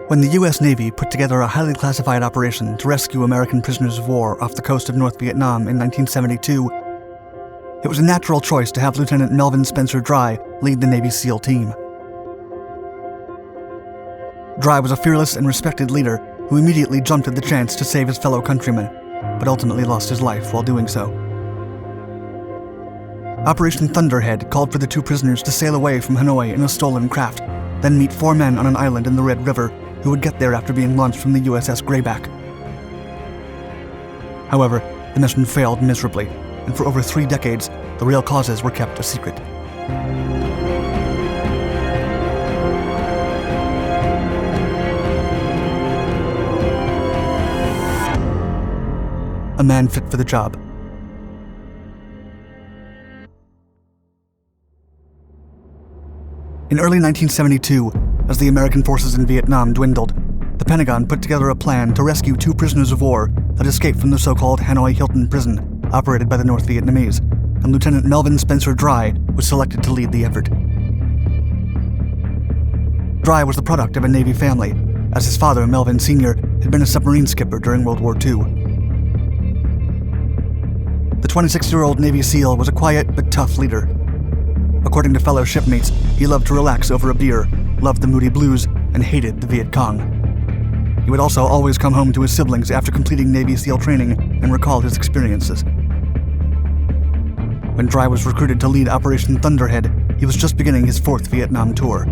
When the U.S. Navy put together a highly classified operation to rescue American prisoners of war off the coast of North Vietnam in 1972, it was a natural choice to have Lieutenant Melvin Spencer Dry lead the Navy SEAL team. Dry was a fearless and respected leader who immediately jumped at the chance to save his fellow countrymen, but ultimately lost his life while doing so. Operation Thunderhead called for the two prisoners to sail away from Hanoi in a stolen craft, then meet 4 men on an island in the Red River who would get there after being launched from the USS Grayback. However, the mission failed miserably, and for over 3 decades, the real causes were kept a secret. A man fit for the job. In early 1972, as the American forces in Vietnam dwindled, the Pentagon put together a plan to rescue 2 prisoners of war that escaped from the so-called Hanoi Hilton prison, operated by the North Vietnamese, and Lieutenant Melvin Spencer Dry was selected to lead the effort. Dry was the product of a Navy family, as his father, Melvin Sr., had been a submarine skipper during World War II. The 26-year-old Navy SEAL was a quiet but tough leader. According to fellow shipmates, he loved to relax over a beer, loved the Moody Blues, and hated the Viet Cong. He would also always come home to his siblings after completing Navy SEAL training and recall his experiences. When Dry was recruited to lead Operation Thunderhead, he was just beginning his 4th Vietnam tour.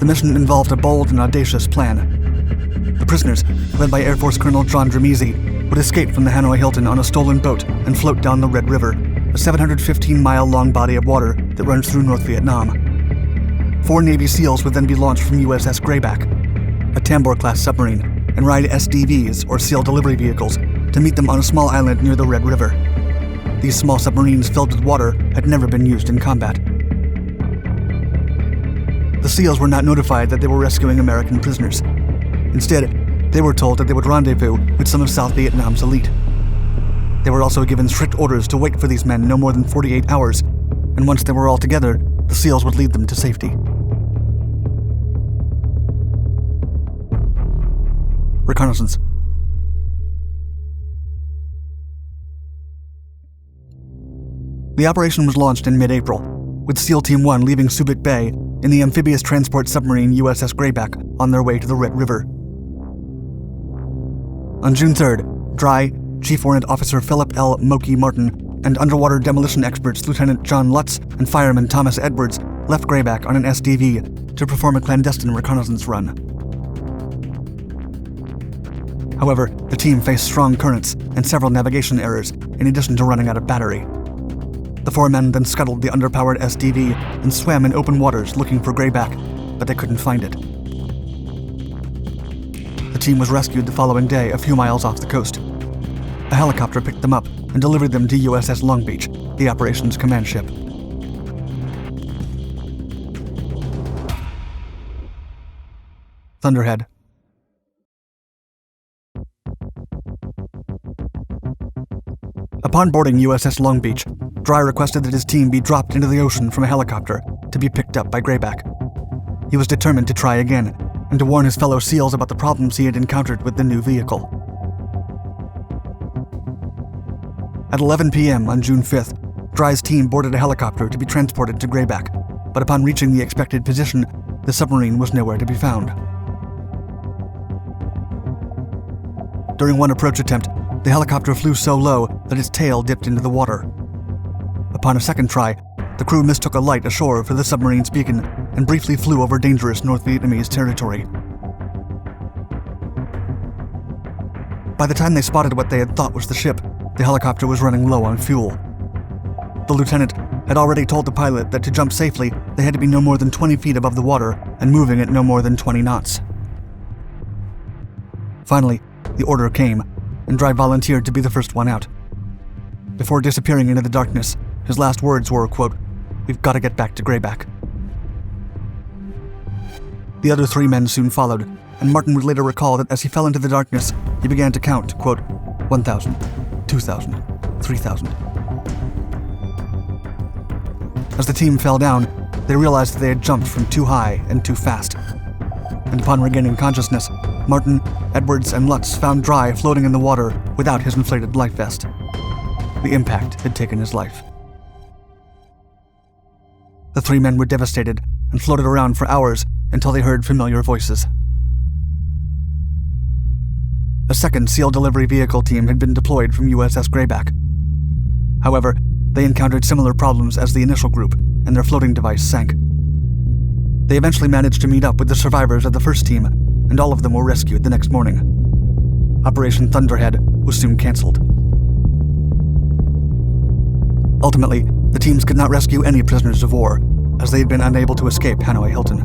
The mission involved a bold and audacious plan. The prisoners, led by Air Force Colonel John Dramese, would escape from the Hanoi Hilton on a stolen boat and float down the Red River, a 715-mile-long body of water that runs through North Vietnam. 4 Navy SEALs would then be launched from USS Grayback, a Tambor-class submarine, and ride SDVs, or SEAL delivery vehicles, to meet them on a small island near the Red River. These small submarines filled with water had never been used in combat. The SEALs were not notified that they were rescuing American prisoners. Instead, they were told that they would rendezvous with some of South Vietnam's elite. They were also given strict orders to wait for these men no more than 48 hours, and once they were all together, the SEALs would lead them to safety. Reconnaissance. The operation was launched in mid-April, with SEAL Team 1 leaving Subic Bay in the amphibious transport submarine USS Grayback on their way to the Red River. On June 3rd, Dry, Chief Warrant Officer Philip L. Moki Martin, and underwater demolition experts Lieutenant John Lutz and Fireman Thomas Edwards left Grayback on an SDV to perform a clandestine reconnaissance run. However, the team faced strong currents and several navigation errors, in addition to running out of battery. The 4 men then scuttled the underpowered SDV and swam in open waters looking for Grayback, but they couldn't find it. The team was rescued the following day a few miles off the coast. A helicopter picked them up and delivered them to USS Long Beach, the operation's command ship. Thunderhead. Upon boarding USS Long Beach, Dry requested that his team be dropped into the ocean from a helicopter to be picked up by Grayback. He was determined to try again, and to warn his fellow SEALs about the problems he had encountered with the new vehicle. At 11 p.m. on June 5th, Dry's team boarded a helicopter to be transported to Grayback, but upon reaching the expected position, the submarine was nowhere to be found. During one approach attempt, the helicopter flew so low that its tail dipped into the water. Upon a second try, the crew mistook a light ashore for the submarine's beacon and briefly flew over dangerous North Vietnamese territory. By the time they spotted what they had thought was the ship, the helicopter was running low on fuel. The lieutenant had already told the pilot that to jump safely, they had to be no more than 20 feet above the water and moving at no more than 20 knots. Finally, the order came, and Dry volunteered to be the first one out. Before disappearing into the darkness, his last words were, quote, "We've got to get back to Grayback." The other 3 men soon followed, and Martin would later recall that as he fell into the darkness, he began to count, quote, 1,000, 2,000, 3,000. As the team fell down, they realized that they had jumped from too high and too fast. And upon regaining consciousness, Martin, Edwards, and Lutz found Dry floating in the water without his inflated life vest. The impact had taken his life. The three men were devastated and floated around for hours until they heard familiar voices. A second SEAL delivery vehicle team had been deployed from USS Grayback. However, they encountered similar problems as the initial group, and their floating device sank. They eventually managed to meet up with the survivors of the first team, and all of them were rescued the next morning. Operation Thunderhead was soon cancelled. Ultimately, the teams could not rescue any prisoners of war, as they had been unable to escape Hanoi Hilton.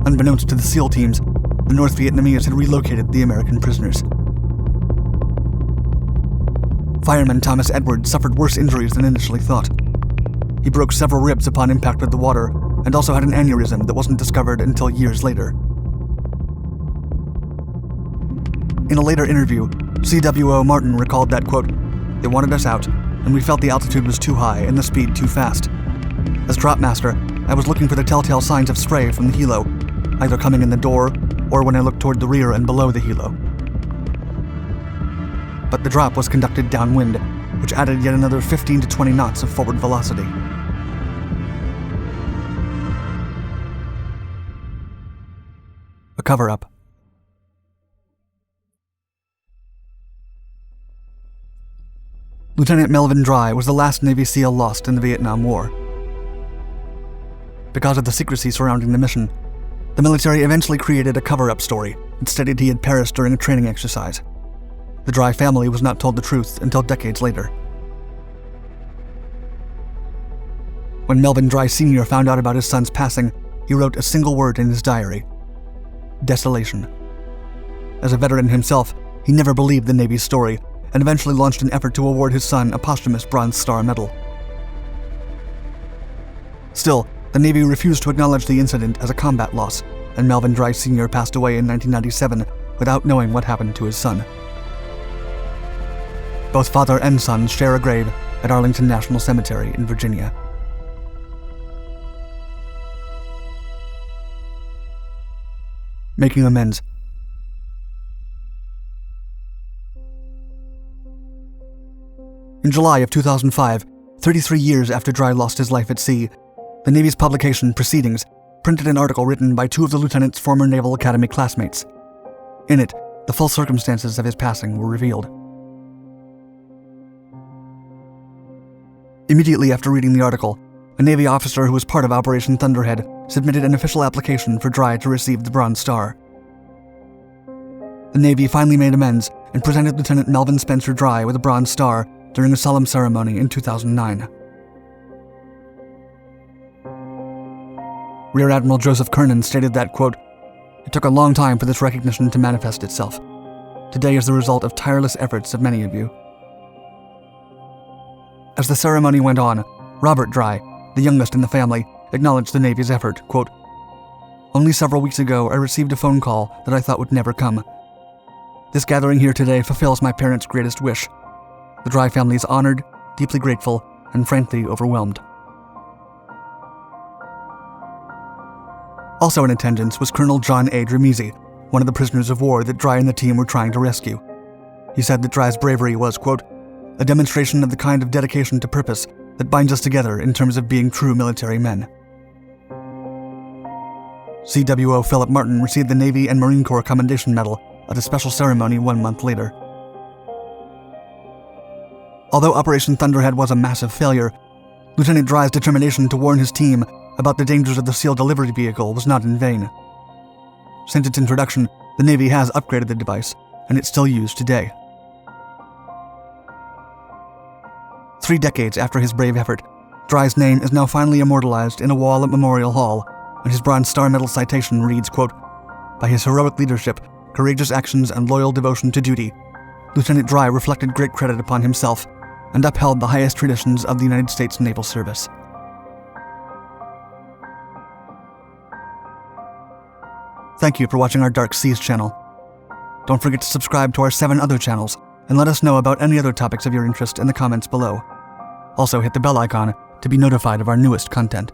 Unbeknownst to the SEAL teams, the North Vietnamese had relocated the American prisoners. Fireman Thomas Edwards suffered worse injuries than initially thought. He broke several ribs upon impact with the water, and also had an aneurysm that wasn't discovered until years later. In a later interview, CWO Martin recalled that, quote, "They wanted us out, and we felt the altitude was too high and the speed too fast. As drop master, I was looking for the telltale signs of spray from the helo, either coming in the door or when I looked toward the rear and below the helo. But the drop was conducted downwind, which added yet another 15 to 20 knots of forward velocity." A cover-up. Lieutenant Melvin Dry was the last Navy SEAL lost in the Vietnam War. Because of the secrecy surrounding the mission, the military eventually created a cover-up story that stated he had perished during a training exercise. The Dry family was not told the truth until decades later. When Melvin Dry Sr. found out about his son's passing, he wrote a single word in his diary: desolation. As a veteran himself, he never believed the Navy's story, and eventually launched an effort to award his son a posthumous Bronze Star Medal. Still, the Navy refused to acknowledge the incident as a combat loss, and Melvin Dry Sr. passed away in 1997 without knowing what happened to his son. Both father and son share a grave at Arlington National Cemetery in Virginia. Making amends. In July of 2005, 33 years after Dry lost his life at sea, the Navy's publication, Proceedings, printed an article written by two of the lieutenant's former Naval Academy classmates. In it, the full circumstances of his passing were revealed. Immediately after reading the article, a Navy officer who was part of Operation Thunderhead submitted an official application for Dry to receive the Bronze Star. The Navy finally made amends and presented Lieutenant Melvin Spencer Dry with a Bronze Star during a solemn ceremony in 2009. Rear Admiral Joseph Kernan stated that, quote, "It took a long time for this recognition to manifest itself. Today is the result of tireless efforts of many of you." As the ceremony went on, Robert Dry, the youngest in the family, acknowledged the Navy's effort, quote, "Only several weeks ago I received a phone call that I thought would never come. This gathering here today fulfills my parents' greatest wish. The Dry family is honored, deeply grateful, and frankly overwhelmed." Also in attendance was Colonel John A. Dramisi, one of the prisoners of war that Dry and the team were trying to rescue. He said that Dry's bravery was, quote, "a demonstration of the kind of dedication to purpose that binds us together in terms of being true military men." CWO Philip Martin received the Navy and Marine Corps Commendation Medal at a special ceremony 1 month later. Although Operation Thunderhead was a massive failure, Lieutenant Dry's determination to warn his team about the dangers of the SEAL delivery vehicle was not in vain. Since its introduction, the Navy has upgraded the device, and it's still used today. 3 decades after his brave effort, Dry's name is now finally immortalized in a wall at Memorial Hall, and his Bronze Star Medal citation reads, quote, "By his heroic leadership, courageous actions, and loyal devotion to duty, Lieutenant Dry reflected great credit upon himself and upheld the highest traditions of the United States Naval Service." Thank you for watching our Dark Seas channel. Don't forget to subscribe to our 7 other channels, and let us know about any other topics of your interest in the comments below. Also hit the bell icon to be notified of our newest content.